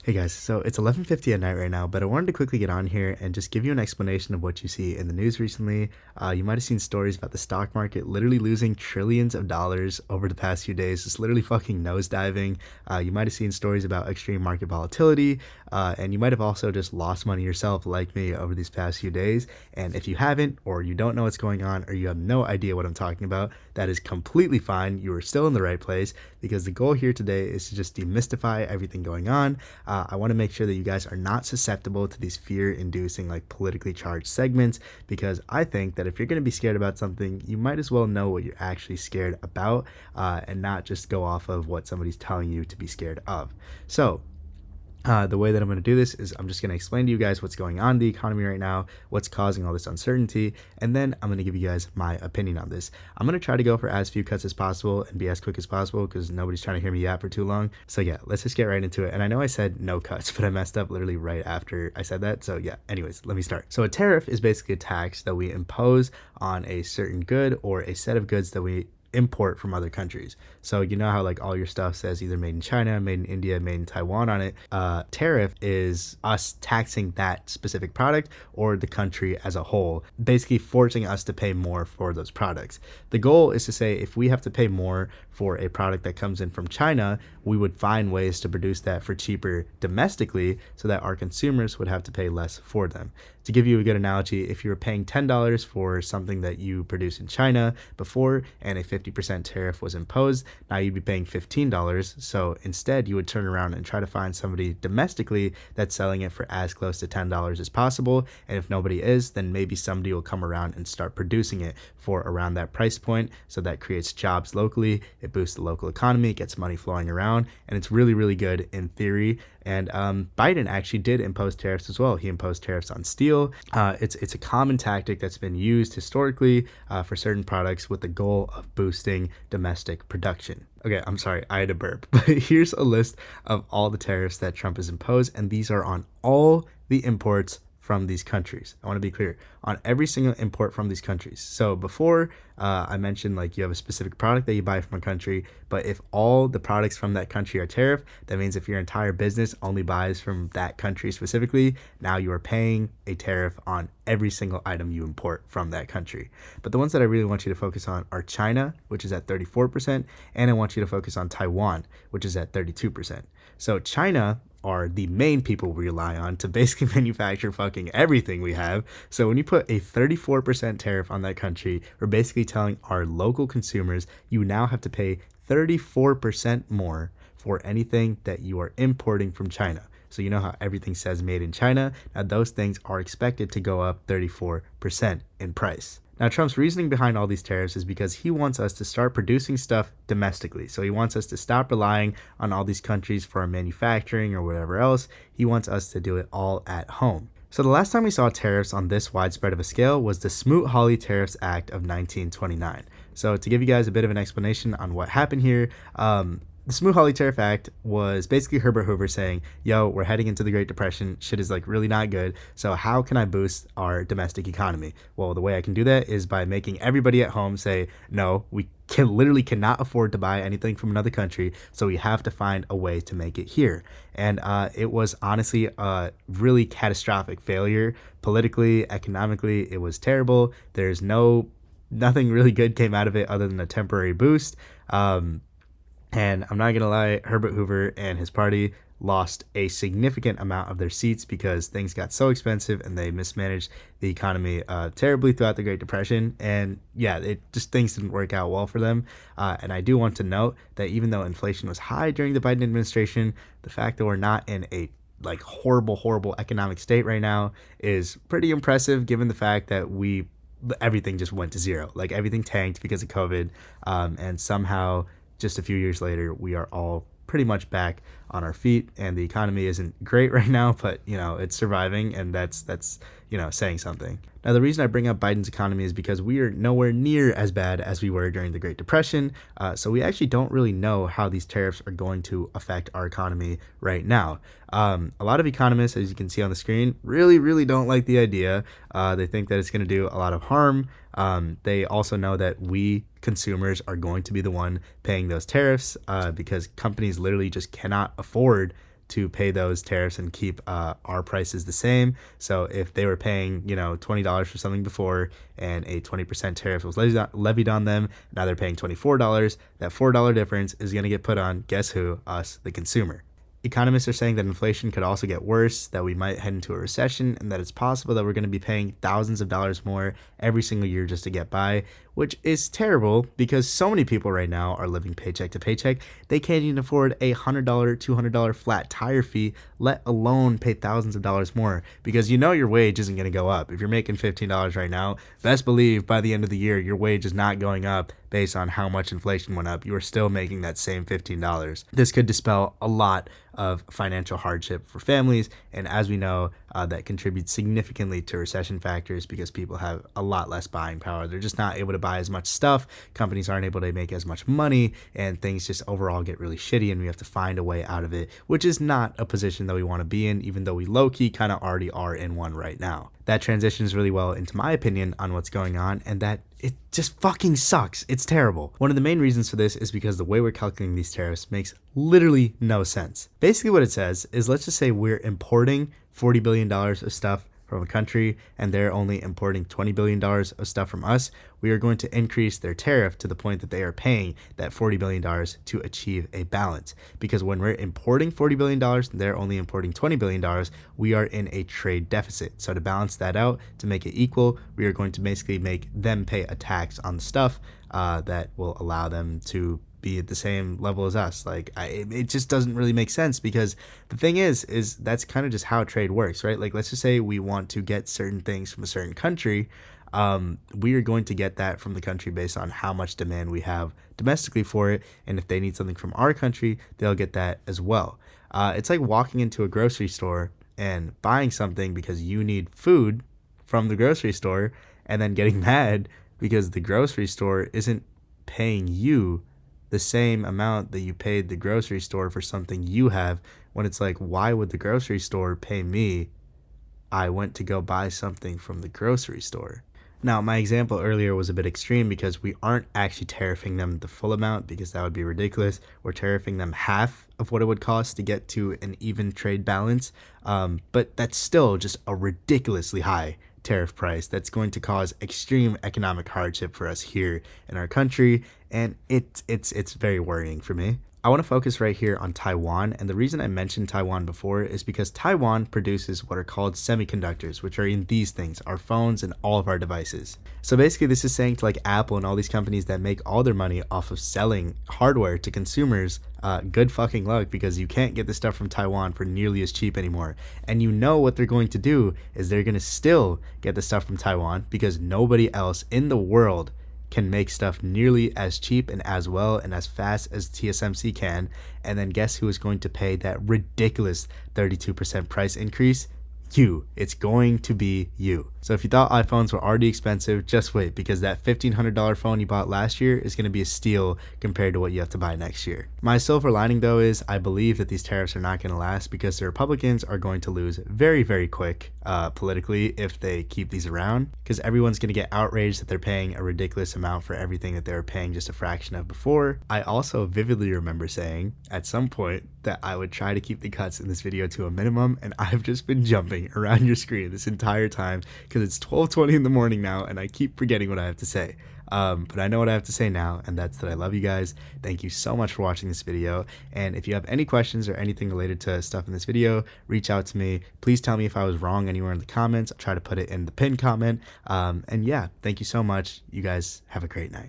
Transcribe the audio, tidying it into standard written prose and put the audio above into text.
Hey guys, so it's 11:50 at night right now, but I wanted to quickly get on here and just give you an explanation of what you see in the news recently. You might have seen stories about the stock market literally losing trillions of dollars over the past few days, just literally fucking nosediving. You might have seen stories about extreme market volatility, and you might have also just lost money yourself, like me, over these past few days. And if you haven't, or you don't know what's going on, or you have no idea what I'm talking about, that is completely fine. You are still in the right place because the goal here today is to just demystify everything going on. I want to make sure that you guys are not susceptible to these fear-inducing, like politically charged segments, because I think that if you're going to be scared about something, you might as well know what you're actually scared about, and not just go off of what somebody's telling you to be scared of. So the way that I'm going to do this is I'm just going to explain to you guys what's going on in the economy right now, what's causing all this uncertainty, and then I'm going to give you guys my opinion on this. I'm going to try to go for as few cuts as possible and be as quick as possible because nobody's trying to hear me yap for too long. So yeah, let's just get right into it. And I know I said no cuts, but I messed up literally right after I said that. So yeah, anyways, let me start. So a tariff is basically a tax that we impose on a certain good or a set of goods that we import from other countries. So you know how like all your stuff says either made in China, made in India, made in Taiwan on it. Tariff is us taxing that specific product or the country as a whole, basically forcing us to pay more for those products. The goal is to say if we have to pay more for a product that comes in from China, we would find ways to produce that for cheaper domestically so that our consumers would have to pay less for them. To give you a good analogy, if you were paying $10 for something that you produce in China before and a 50% tariff was imposed, now you'd be paying $15. So instead, you would turn around and try to find somebody domestically that's selling it for as close to $10 as possible. And if nobody is, then maybe somebody will come around and start producing it for around that price point. So that creates jobs locally, it boosts the local economy, gets money flowing around, and it's really, really good in theory. And Biden actually did impose tariffs as well. He imposed tariffs on steel. It's a common tactic that's been used historically for certain products with the goal of boosting domestic production. Okay, I'm sorry, I had a burp. But here's a list of all the tariffs that Trump has imposed, and these are on all the imports from these countries. I want to be clear on every single import from these countries. So before I mentioned like you have a specific product that you buy from a country, but if all the products from that country are tariffed, that means if your entire business only buys from that country specifically, now you are paying a tariff on every single item you import from that country. But the ones that I really want you to focus on are China, which is at 34%, and I want you to focus on Taiwan, which is at 32%. So China are the main people we rely on to basically manufacture fucking everything we have. So when you put a 34% tariff on that country, we're basically telling our local consumers you now have to pay 34% more for anything that you are importing from China. So you know how everything says made in China? Now those things are expected to go up 34% in price. Now, Trump's reasoning behind all these tariffs is because he wants us to start producing stuff domestically. So he wants us to stop relying on all these countries for our manufacturing or whatever else. He wants us to do it all at home. So the last time we saw tariffs on this widespread of a scale was the Smoot-Hawley Tariffs Act of 1929. So to give you guys a bit of an explanation on what happened here, the Smoot-Hawley Tariff Act was basically Herbert Hoover saying, yo, we're heading into the Great Depression. Shit is like really not good. So how can I boost our domestic economy? Well, the way I can do that is by making everybody at home say, no, we literally cannot afford to buy anything from another country. So we have to find a way to make it here. And it was honestly a really catastrophic failure. Politically, economically, it was terrible. There's nothing really good came out of it other than a temporary boost. And I'm not going to lie, Herbert Hoover and his party lost a significant amount of their seats because things got so expensive and they mismanaged the economy terribly throughout the Great Depression. And yeah, things didn't work out well for them. And I do want to note that even though inflation was high during the Biden administration, the fact that we're not in a like horrible economic state right now is pretty impressive given the fact that everything just went to zero. Like everything tanked because of COVID. And somehow just a few years later, we are all pretty much back on our feet, and the economy isn't great right now, but it's surviving, and that's saying something. Now, the reason I bring up Biden's economy is because we are nowhere near as bad as we were during the Great Depression, so we actually don't really know how these tariffs are going to affect our economy right now. A lot of economists, as you can see on the screen, really don't like the idea. They think that it's going to do a lot of harm. They also know that we consumers are going to be the one paying those tariffs because companies literally just cannot afford to pay those tariffs and keep our prices the same. So if they were paying, $20 for something before and a 20% tariff was levied on them, now they're paying $24. That $4 difference is going to get put on, guess who? Us, the consumer. Economists are saying that inflation could also get worse, that we might head into a recession, and that it's possible that we're going to be paying thousands of dollars more every single year just to get by, which is terrible because so many people right now are living paycheck to paycheck. They can't even afford a $100, $200 flat tire fee, let alone pay thousands of dollars more, because your wage isn't going to go up. If you're making $15 right now, best believe by the end of the year, your wage is not going up based on how much inflation went up. You are still making that same $15. This could dispel a lot of financial hardship for families, and as we know, that contributes significantly to recession factors because people have a lot less buying power. They're just not able to buy as much stuff, companies aren't able to make as much money, and things just overall get really shitty, and we have to find a way out of it, which is not a position that we want to be in, even though we low-key kind of already are in one right now. That transitions really well into my opinion on what's going on, and that it just fucking sucks. It's terrible. One of the main reasons for this is because the way we're calculating these tariffs makes literally no sense. Basically what it says is, let's just say we're importing $40 billion of stuff from a country and they're only importing $20 billion of stuff from us. We are going to increase their tariff to the point that they are paying that $40 billion to achieve a balance. Because when we're importing $40 billion and they're only importing $20 billion, we are in a trade deficit. So to balance that out, to make it equal, we are going to basically make them pay a tax on the stuff that will allow them to be at the same level as us. It just doesn't really make sense, because the thing is that's kind of just how trade works, right? Like, let's just say we want to get certain things from a certain country. We are going to get that from the country based on how much demand we have domestically for it, and if they need something from our country, they'll get that as well. It's like walking into a grocery store and buying something because you need food from the grocery store, and then getting mad because the grocery store isn't paying you the same amount that you paid the grocery store for something you have, when it's like, why would the grocery store pay me? I went to go buy something from the grocery store. Now, my example earlier was a bit extreme because we aren't actually tariffing them the full amount, because that would be ridiculous. We're tariffing them half of what it would cost to get to an even trade balance. But that's still just a ridiculously high tariff price that's going to cause extreme economic hardship for us here in our country, and it's very worrying for me. I want to focus right here on Taiwan, and the reason I mentioned Taiwan before is because Taiwan produces what are called semiconductors, which are in these things, our phones and all of our devices. So basically this is saying to like Apple and all these companies that make all their money off of selling hardware to consumers, good fucking luck, because you can't get this stuff from Taiwan for nearly as cheap anymore. And what they're going to do is they're going to still get the stuff from Taiwan, because nobody else in the world can make stuff nearly as cheap and as well and as fast as TSMC can. And then guess who is going to pay that ridiculous 32% price increase? You. It's going to be you. So if you thought iPhones were already expensive, just wait, because that $1,500 phone you bought last year is going to be a steal compared to what you have to buy next year. My silver lining though is I believe that these tariffs are not going to last, because the Republicans are going to lose very, very quick politically if they keep these around, because everyone's going to get outraged that they're paying a ridiculous amount for everything that they were paying just a fraction of before. I also vividly remember saying at some point that I would try to keep the cuts in this video to a minimum, and I've just been jumping around your screen this entire time because it's 12:20 in the morning now and I keep forgetting what I have to say. But I know what I have to say now, and that's that I love you guys. Thank you so much for watching this video, and if you have any questions or anything related to stuff in this video, reach out to me. Please tell me if I was wrong anywhere in the comments. I'll try to put it in the pinned comment. And yeah, thank you so much. You guys have a great night.